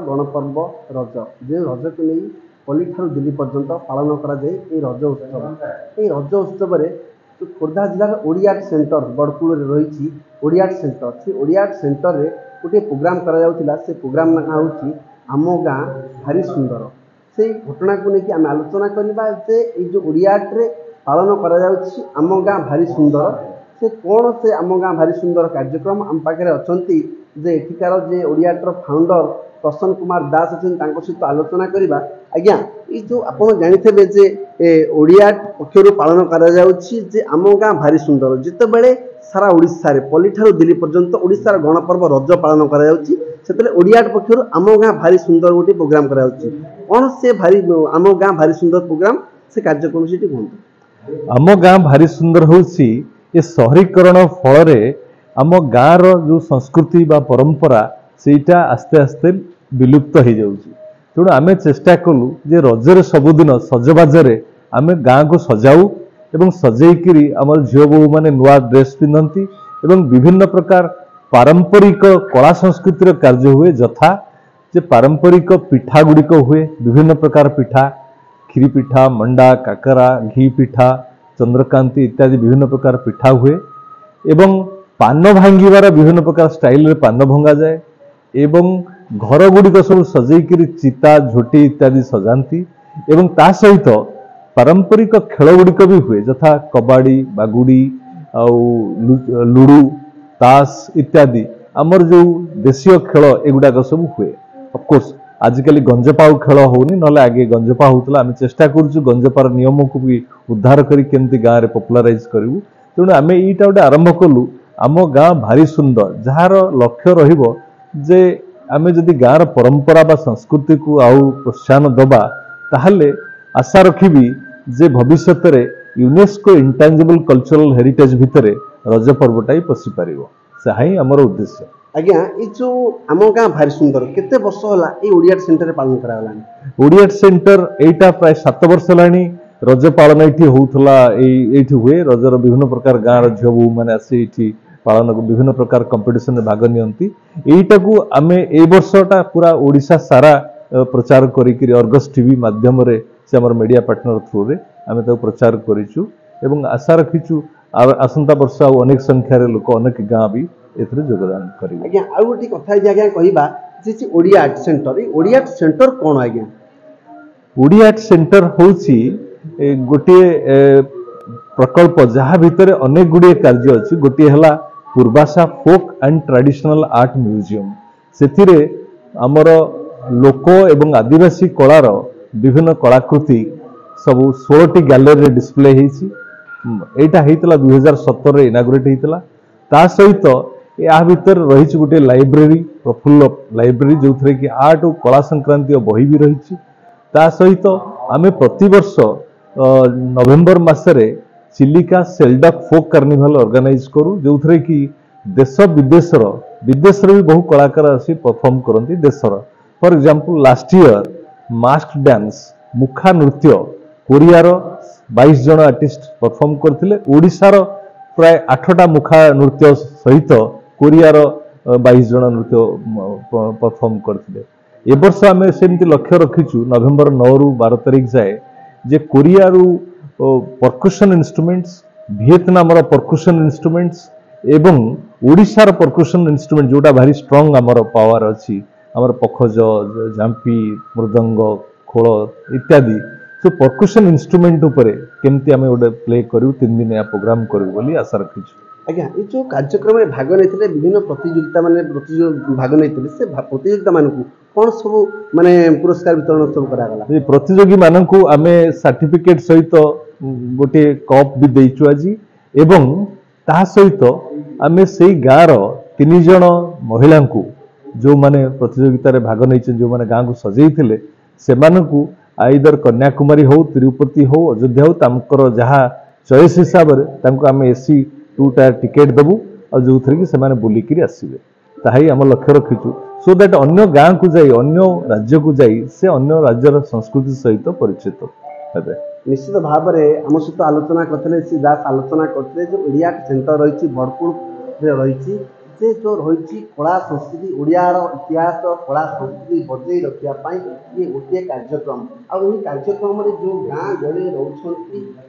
गणपर्व रज जो रज को नहीं पल्ली ठार दिल्ली पर्यंत पालन कराए रज उत्सव ये रज उत्सव खोर्धा जिलार ओडियाट सेंटर बड़कूल रही ओडियाट सेंटर से ओडियाट सेंटर रे गोटे प्रोग्राम करा से प्रोग्राम ना हूँ आम गाँ भारी सुंदर से घटना को लेकिन आम आलोचना करवा जे जो ओडियाटे पालन करम गाँ भारी सुंदर से कौन से आम गाँ भारी सुंदर कार्यक्रम आम पाखे अच्छा जे एठिकार जे ओडियाटर फाउंडर प्रसन्न कुमार दास अच्छे सहित आलोचना करवा आज्ञा ये जो आप जानते जे ओडियाट पक्षर पालन करम गाँ भारी सुंदर जिते बड़े सारा ओडिशा रे पल्ली ठार दिल्ली पर्यंत ओडिशार गणपर्व रज पालन कर ओडियाट पक्षर आम गाँ भारी सुंदर गोटे प्रोग्राम करा कौन से भारी आम गाँ भारी सुंदर प्रोग्राम से कार्यक्रम से कहते आम गाँ भारी सुंदर हूँ ये शहरीकरण फल आम गाँव जो संस्कृति बा परंपरा सेटा आस्ते आस्ते विलुप्त हो जाऊँगी तेणु आम चेष्टा कलु जे रजरे सबुदिन सजबाजरे आम गाँ को सजाऊ एवं सजेकरी आम झील बोहू मैंने नुआ ड्रेस पिंधती एवं विभिन्न प्रकार पारंपरिक कला संस्कृतिर कार्य हुए यथा जे पारंपरिक पिठा गुड़िक हुए विभिन्न प्रकार पिठा खीरी पिठा मंडा काकरा घी पिठा चंद्रकांति इत्यादि विभिन्न प्रकार पिठा हुए एवं पान भांगार विभिन्न प्रकार स्टाइल पान भंगा जाए एवं घर गुड़िक सब सजेकरी चिता झोटी इत्यादि सजाती एवं ता सहित पारंपरिक खेल गुड़िक भी हुए यथा कबाड़ी बागुड़ी लुडू ताश इत्यादि आमर जो देशीय खेल एगुड़ाक सब हुए ऑफकोर्स आजिकल गंजपा खेल होनी ना आगे गंजपा होता आम चेष्टा करुँ गंजपार नियम को भी उद्धार करी गाँव में पपुलाराइज करूँ तेणु आम यहीटा गोटे आरंभ कलु आम गाँ भारी सुंदर जार लक्ष्य रे आम जदि गाँव परंपरा बा संस्कृति को आउ प्रोत्साहन दबा ताहले आशा रखी जे भविष्य में यूनेस्को इंटांजिबल कल्चरल हेरिटेज भितर रज पर्वटा ही पशि पार से आमर उद्देश्य आज्ञा ये जो आम गाँ भारी सुंदर केते वर्ष होला ये ओडियाट सेंटर पालन करागलानी ओडियाट सेंटर एटा प्राय 7 वर्ष लानी रज पालन ये होउथला एठी हुए रजर विभिन्न प्रकार गाँव झील बोहू मैंने आसी ये पालन विभिन्न प्रकार कंपिटिशन में भाग नियंती एटा को आमे ए वर्षटा पूरा ओडिशा सारा प्रचार करी अर्गस टीवी माध्यम रे से हमर मीडिया पार्टनर थ्रू रे आमे तो प्रचार करिछु एवं आशा रखिछु आसंता वर्ष अनेक संख्यार लोक अनेक गाँ भी एथरे योगदान करिवे आज्ञा आ गोटे कथा आज्ञा कहबा जे ओडियाट सेंटर ये ओडियाट सेंटर कोन आज्ञा ओडियाट सेंटर होउची गोटे प्रकल्प जहाँ भितर अनेक गुड़िए कार्य अच्छी गोटे हला पूर्वाशा फोक एंड ट्रेडिशनल आर्ट म्यूजियम से आमर लोक एवं आदिवासी कलार विभिन्न कलाकृति सब 16टी गैलरी डिस्प्ले होता 2017 इनागुरेट होता ता सहित या भीतर रही गोटे लाइब्रेरी प्रफुल्ल लाइब्रेरी जो थे कि आर्ट और कला संक्रांति बही भी रही ता सहित आम प्रतिवर्ष नवेम्बर मसरे चिलिका सेल्डक फोक कार्निवाल ऑर्गेनाइज करूँ जो थे कि देश विदेश भी बहु कलाकार आसी परफॉर्म करती देशर for example last year mask dance मुखा नृत्य कोरियार 22 जन आर्टिस्ट परफॉर्म करते ओडिशार प्राय 8टा मुखा नृत्य सहित कोरियार 22 जन नृत्य परफॉर्म करते ए वर्ष आम सेमती लक्ष्य रखीचु नवेम्बर 9 रु 12 तारिख जाए जे कोरिया रु परकुशन इंस्ट्रूमेंट्स वियतनाम परकुशन इंस्ट्रूमेंट्स एवं ओडिशार परकुशन इंस्ट्रूमेंट जोटा भारी स्ट्रॉन्ग आमर पावर अच्छी आमर पखज झांपी मृदंग खोल इत्यादि सो परकुशन इंस्ट्रूमेंट उपरे केमती आमे गोटे प्ले करू 3 दिन या प्रोग्राम करू बोली आशा रखीछु आज्ञा ये जो कार्यक्रम में भाग नहीं विभिन्न प्रतियोगिता माने भाग नहीं से प्रतियोगिता मानू कौन सब माने पुरस्कार वितरण सब करागला ये प्रतियोगी मानू आमे सर्टिफिकेट सहित गोटे कप भी देइछु आज एवं ता सहित आमे सेई गाँर 3 जन महिला को जो माने प्रतियोगिता रे भाग नहीं जो माने गाँ को सजेइथिले सेमानकु आइदर कन्याकुमारी हो तिरुपति हो अयोध्या हो तांकर जहाँ चॉइस हिसाब से आम एसी 2 टायर टिकेट देबू और जो थे कि से बुलिकी आसवे ताही आम लक्ष्य रखीचु सो दैट अन्य गाँ को जाई अन्य राज्य को जाई से अन्य राज्यर संस्कृति सहित परिचित हेबे निश्चित भाव में आम सहित आलोचना करते श्री दास आलोचना करते जो ओडियाट सेंटर रही बड़पुर रही से जो रही कला संस्कृति ओडियार इतिहास कला संस्कृति बजै रखापी ये गोटे कार्यक्रम आई कार्यक्रम जो गाँ गहली रोचे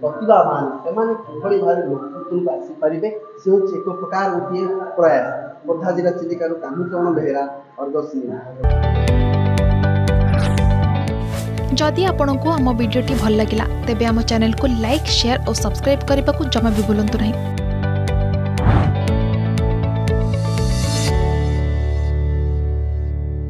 प्रतिभावान से किभली भाव लोकतंत्र को आसीपारे सी हूँ एक प्रकार गोटे प्रयास खोर्धा जिला चिलिकार कान्हूचरण बेहेरा अर्गस न्यूज। जदि आपंक आम भिडी भल लगा तेब आम चैनल को लाइक शेयर और सब्सक्राइब करने को जमा भी भूलु नहीं।